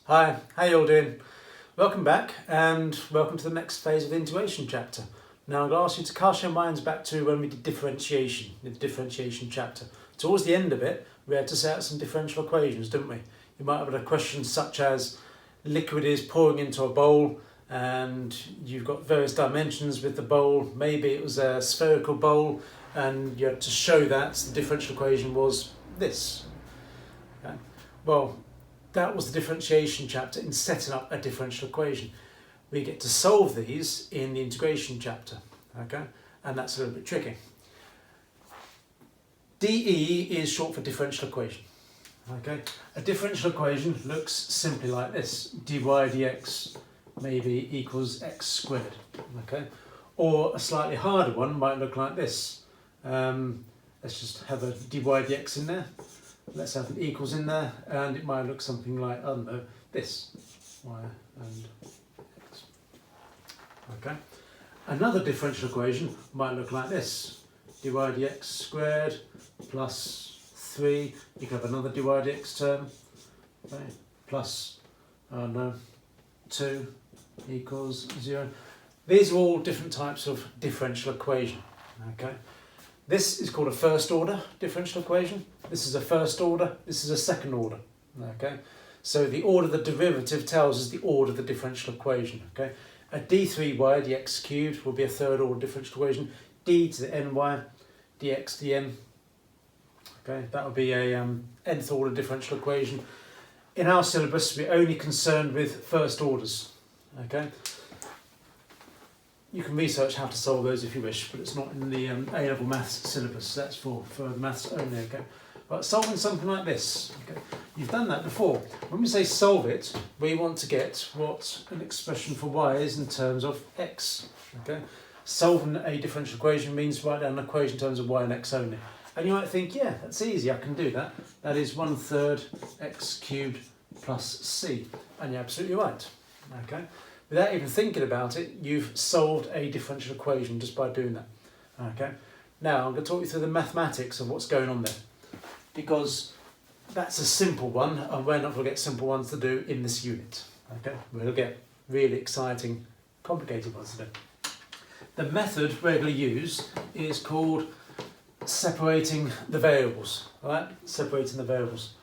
Hi, how you all doing? Welcome back and welcome to the next phase of the integration chapter. Now I'm going to ask you to cast your minds back to when we did differentiation, in the differentiation chapter. Towards the end of it, we had to set out some differential equations, didn't we? You might have had a question such as liquid is pouring into a bowl and you've got various dimensions with the bowl. Maybe it was a spherical bowl and you had to show that the differential equation was this. Okay. Well, that was the differentiation chapter in setting up a differential equation. We get to solve these in the integration chapter, okay? And that's a little bit tricky. DE is short for differential equation, okay? A differential equation looks simply like this. dy dx maybe equals x squared, okay? Or a slightly harder one might look like this. Let's just have a dy dx in there. Let's have an equals in there, and it might look something like, I don't know, this, y and x. Okay. Another differential equation might look like this, dy dx squared plus 3, you can have another dy dx term, okay, plus, I don't know, 2 equals 0. These are all different types of differential equation, okay. This is called a first order differential equation. This is a first order, this is a second order, okay? So the order of the derivative tells us the order of the differential equation, okay? A d3y dx cubed will be a third order differential equation. D to the ny dx dn, okay? That will be a nth order differential equation. In our syllabus, we're only concerned with first orders, okay? You can research how to solve those if you wish, but it's not in the A-level maths syllabus. That's for maths only, okay? But solving something like this, okay? You've done that before. When we say solve it, we want to get what an expression for y is in terms of x, okay? Solving a differential equation means write down an equation in terms of y and x only. And you might think, yeah, that's easy, I can do that. That is 1/3 x cubed plus c. And you're absolutely right, okay? Without even thinking about it, you've solved a differential equation just by doing that. Okay. Now I'm going to talk you through the mathematics of what's going on there, because that's a simple one, and we're not going to get simple ones to do in this unit. Okay. We'll get really exciting, complicated ones to do. The method we're going to use is called separating the variables. All right, separating the variables.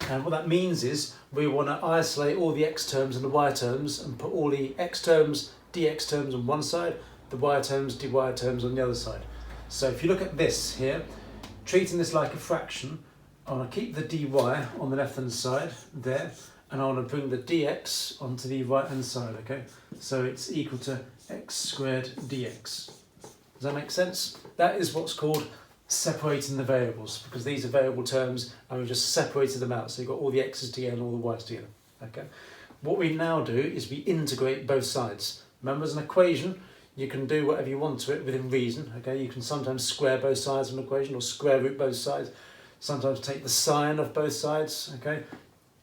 And what that means is we want to isolate all the x terms and the y terms and put all the x terms, dx terms on one side, the y terms, dy terms on the other side. So if you look at this here, treating this like a fraction, I want to keep the dy on the left hand side there, and I want to bring the dx onto the right hand side, okay? So it's equal to x squared dx. Does that make sense? That is what's called separating the variables, because these are variable terms and we've just separated them out, so you've got all the x's together and all the y's together. Okay. What we now do is we integrate both sides. Remember, as an equation you can do whatever you want to it within reason. Okay, you can sometimes square both sides of an equation or square root both sides, sometimes take the sine of both sides, okay,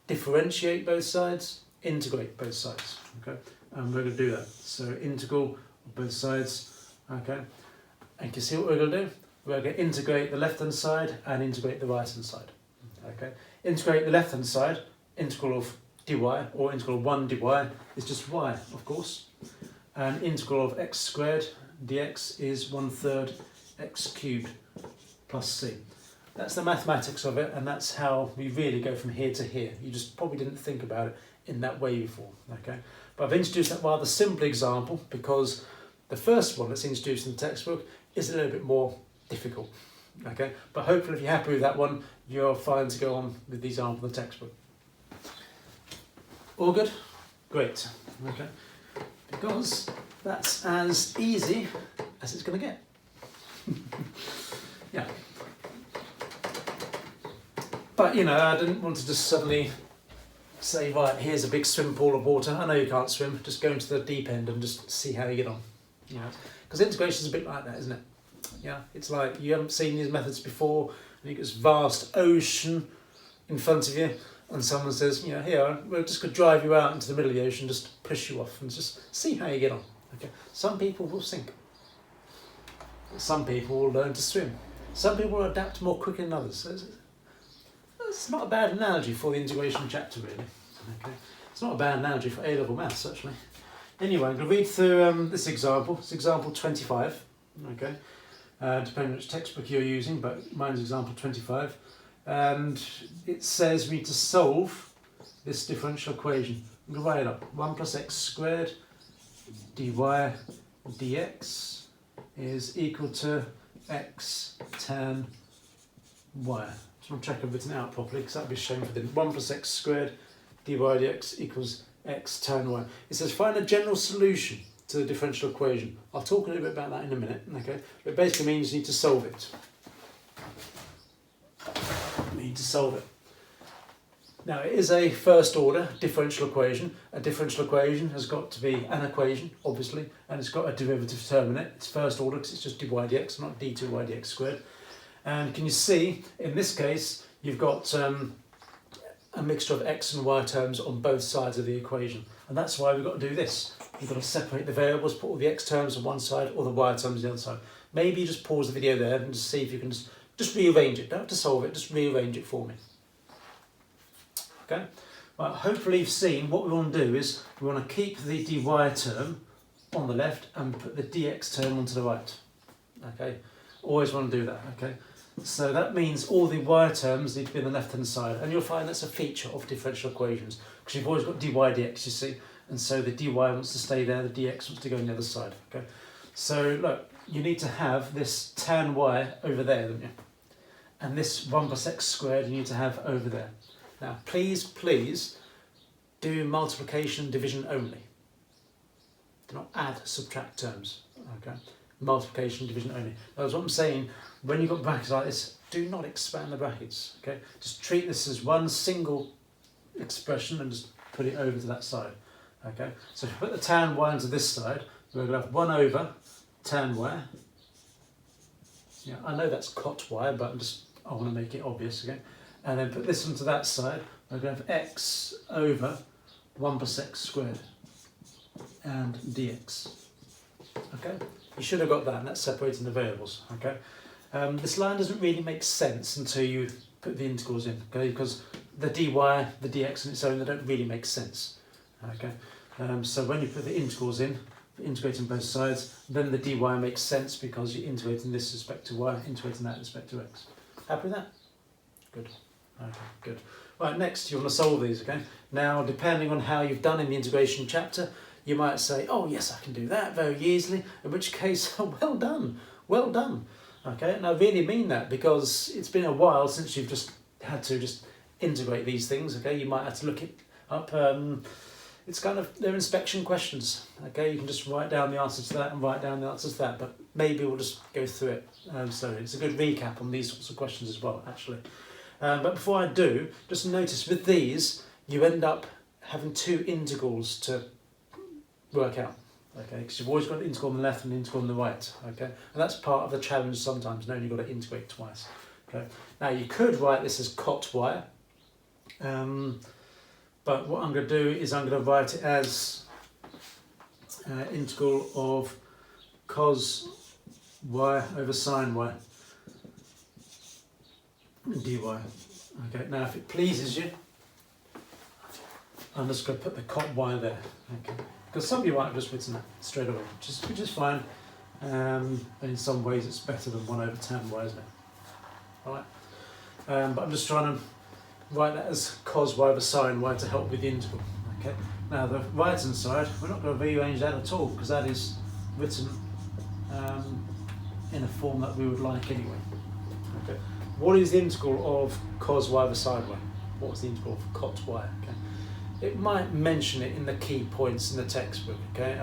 differentiate both sides, integrate both sides, okay, and we're going to do that. So integral of both sides, okay, and you can see what we're going to do. We're going to integrate the left hand side and integrate the right hand side. Okay. Integrate the left hand side, integral of dy or integral of 1 dy is just y, of course. And integral of x squared dx is 1/3 x cubed plus c. That's the mathematics of it, and that's how we really go from here to here. You just probably didn't think about it in that way before. Okay. But I've introduced that rather simple example because the first one that's introduced in the textbook is a little bit more difficult, okay? But hopefully if you're happy with that one, you're fine to go on with the example in the textbook. All good? Great, okay? Because that's as easy as it's going to get. Yeah. But, you know, I didn't want to just suddenly say, right, here's a big swimming pool of water. I know you can't swim, just go into the deep end and just see how you get on. You know, because integration is a bit like that, isn't it? Yeah, it's like you haven't seen these methods before, and you've got this vast ocean in front of you, and someone says, you know, here, we're just going to drive you out into the middle of the ocean, just push you off, and just see how you get on. Okay. Some people will sink. Some people will learn to swim. Some people will adapt more quickly than others. It's not a bad analogy for the integration chapter, really. Okay. It's not a bad analogy for A-level maths, actually. Anyway, I'm going to read through this example. It's example 25, okay? Depending on which textbook you're using, but mine's example 25. And it says we need to solve this differential equation. I'm going to write it up. 1 plus x squared dy dx is equal to x tan y. Just want to check I've written it out properly, because that would be a shame if I didn't. 1 plus x squared dy dx equals x tan y. It says find a general solution to the differential equation. I'll talk a little bit about that in a minute, okay? But it basically means you need to solve it. We need to solve it. Now, it is a first order differential equation. A differential equation has got to be an equation, obviously, and it's got a derivative term in it. It's first order because it's just dy dx, not d2y dx squared. And can you see, in this case, you've got a mixture of x and y terms on both sides of the equation. And that's why we've got to do this. You've got to separate the variables, put all the x terms on one side, or the y terms on the other side. Maybe you just pause the video there and just see if you can just rearrange it. Don't have to solve it, just rearrange it for me. Okay? Well, hopefully you've seen what we want to do is we want to keep the dy term on the left and put the dx term onto the right. Okay? Always want to do that. Okay? So that means all the y terms need to be on the left-hand side, and you'll find that's a feature of differential equations because you've always got dy dx, you see, and so the dy wants to stay there, the dx wants to go on the other side. Okay, so look, you need to have this tan y over there, don't you? And this 1 plus x squared you need to have over there. Now, please do multiplication and division only. Do not add, subtract terms. Okay. Multiplication, division only. That's what I'm saying. When you've got brackets like this, do not expand the brackets. Okay, just treat this as one single expression and just put it over to that side. Okay, so if you put the tan y onto this side, we're going to have 1 over tan y. Yeah, I know that's cot y, but I want to make it obvious. Okay, and then put this onto that side. We're going to have x over 1 plus x squared and dx. Okay. You should have got that, and that's separating the variables, okay? This line doesn't really make sense until you put the integrals in, okay? Because the dy, the dx on its own, they don't really make sense, okay? So when you put the integrals in, integrating both sides, then the dy makes sense because you're integrating this with respect to y, integrating that with respect to x. Happy with that? Good. Okay, good. Right, next you want to solve these, okay? Now, depending on how you've done in the integration chapter, you might say, oh yes, I can do that very easily, in which case, well done, well done. Okay, and I really mean that because it's been a while since you've just had to just integrate these things, okay? You might have to look it up. It's kind of, they're inspection questions, okay? You can just write down the answer to that and write down the answers to that, but maybe we'll just go through it. So it's a good recap on these sorts of questions as well, actually. But before I do, just notice with these, you end up having 2 integrals to work out, okay, because you've always got an integral on the left and an integral on the right, okay, and that's part of the challenge sometimes, knowing you've got to integrate twice, okay. Now you could write this as cot y, but what I'm going to do is I'm going to write it as integral of cos y over sine y dy, okay. Now if it pleases you, I'm just going to put the cot y there, okay. Because some of you might have just written that straight away, which is fine. And in some ways it's better than 1 over tan y, isn't it? Alright. But I'm just trying to write that as cos y over sine y to help with the integral. Okay. Now the right hand side, we're not going to rearrange that at all because that is written in a form that we would like anyway. Okay. What is the integral of cos y over sine y? What's the integral of cot y? Okay. It might mention it in the key points in the textbook, okay?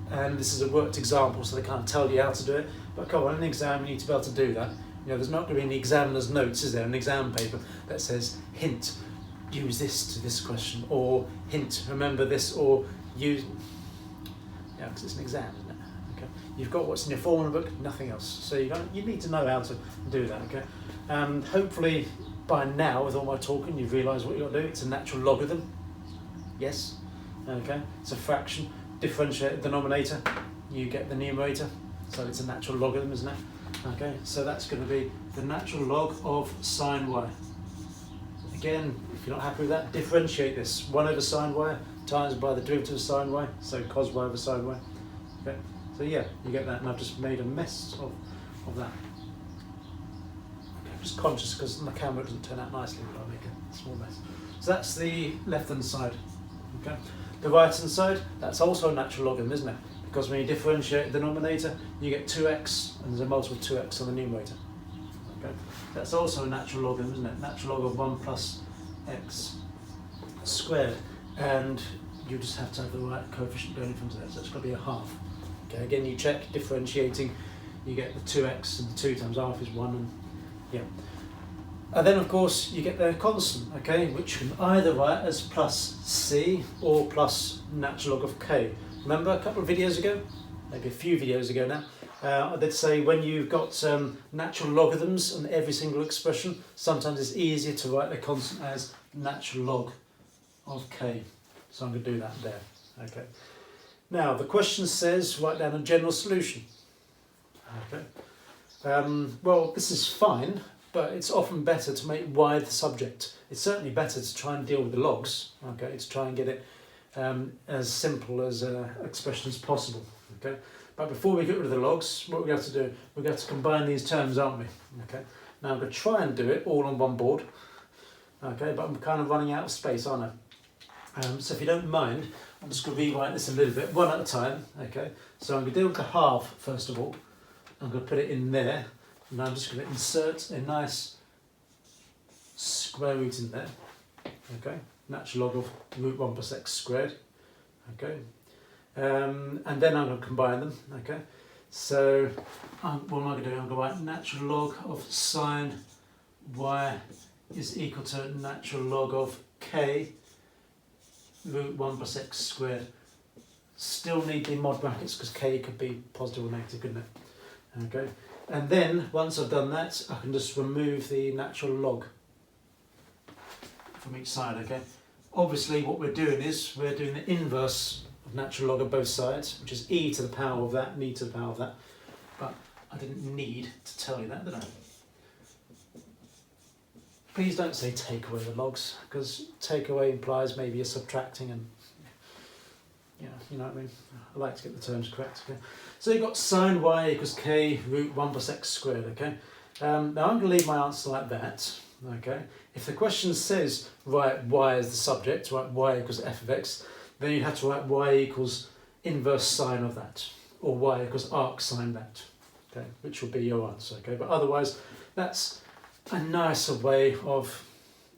And this is a worked example, so they can't tell you how to do it. But come on, in an exam, you need to be able to do that. You know, there's not going to be any examiner's notes, is there? An exam paper that says, hint, use this to this question, or hint, remember this, or use. Yeah, because it's an exam, isn't it? Okay. You've got what's in your formula book, nothing else. So you need to know how to do that, okay? Hopefully, by now, with all my talking, you've realised what you've got to do. It's a natural logarithm. Yes. Okay. It's a fraction. Differentiate the denominator. You get the numerator. So it's a natural logarithm, isn't it? Okay. So that's going to be the natural log of sine y. again, if you're not happy with that, differentiate this. 1 over sine y times by the derivative of sine y, so cos y over sine y. Okay, so yeah, you get that, and I've just made a mess of that. Okay, I'm just conscious because on the camera it doesn't turn out nicely when I make a small mess. So that's the left-hand side. Okay, the right-hand side, that's also a natural logarithm, isn't it? Because when you differentiate the denominator, you get 2x, and there's a multiple of 2x on the numerator. Okay, that's also a natural logarithm, isn't it? Natural log of 1 plus x squared, and you just have to have the right coefficient going in front of that, so it's got to be a half. Okay, again, you check differentiating, you get the 2x, and the 2 times half is 1, and yeah. And then, of course, you get the constant, okay, which you can either write as plus c or plus natural log of k. Remember a couple of videos ago, maybe a few videos ago now, I did say when you've got natural logarithms on every single expression, sometimes it's easier to write the constant as natural log of k. So I'm going to do that there. Okay. Now the question says write down a general solution. Okay. Well, this is fine, but it's often better to make y the subject. It's certainly better to try and deal with the logs. Okay, to try and get it as simple as expression as possible. Okay, but before we get rid of the logs, what we have to do, we have to combine these terms, aren't we? Okay, now I'm going to try and do it all on one board. Okay, but I'm kind of running out of space, aren't I? So if you don't mind, I'm just going to rewrite this a little bit, one at a time. Okay, so I'm going to deal with the half first of all. I'm going to put it in there, and I'm just going to insert a nice square root in there. Okay, natural log of root 1 plus x squared. Okay, and then I'm going to combine them. Okay, so what am I going to do? I'm going to write natural log of sine y is equal to natural log of k root 1 plus x squared. Still need the mod brackets because k could be positive or negative, couldn't it? Okay, and then once I've done that, I can just remove the natural log from each side. Okay, obviously what we're doing is we're doing the inverse of natural log of both sides, which is e to the power of that and e to the power of that, but I didn't need to tell you that, did I? Please don't say take away the logs, because take away implies maybe you're subtracting, and yeah, you know what I mean. I like to get the terms correct. Okay, so you've got sine y equals k root 1 plus x squared. Okay, now I'm going to leave my answer like that. Okay, if the question says write y as the subject, write y equals f of x, then you have to write y equals inverse sine of that, or y equals arc sine that. Okay, which will be your answer. Okay, but otherwise, that's a nicer way of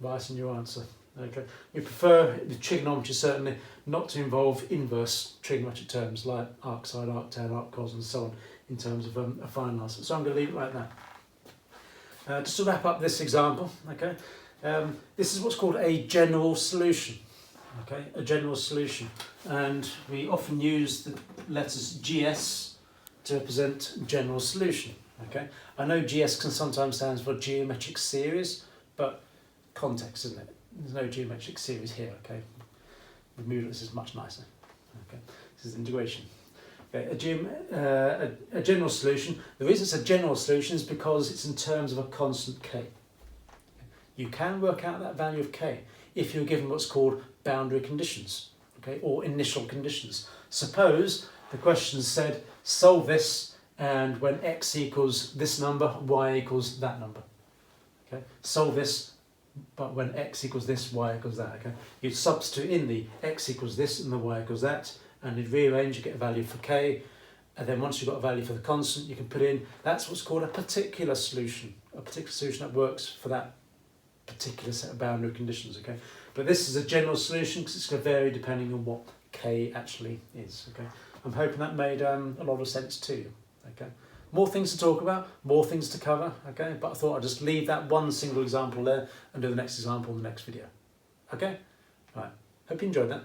writing your answer. Okay, we prefer the trigonometry certainly not to involve inverse trigonometric terms like arc sine, arc tan, arc cos, and so on in terms of a final answer. So I'm going to leave it like that. Just to wrap up this example, okay, this is what's called a general solution. Okay, a general solution, and we often use the letters GS to represent general solution. Okay, I know GS can sometimes stand for geometric series, but context, isn't it? There's no geometric series here. Okay, the modulus is much nicer. Okay, this is integration. Okay, a general solution. The reason it's a general solution is because it's in terms of a constant k. You can work out that value of k if you're given what's called boundary conditions, okay, or initial conditions. Suppose the question said solve this, and when x equals this number, y equals that number. Okay, solve this, but when x equals this, y equals that. Okay, you substitute in the x equals this and the y equals that, and you rearrange, you get a value for k, and then once you've got a value for the constant, you can put in, that's what's called a particular solution that works for that particular set of boundary conditions. Okay, but this is a general solution because it's going to vary depending on what k actually is. Okay, I'm hoping that made a lot of sense to you. Okay, more things to talk about, more things to cover. Okay, but I thought I'd just leave that one single example there and do the next example in the next video. Okay, right. Hope you enjoyed that.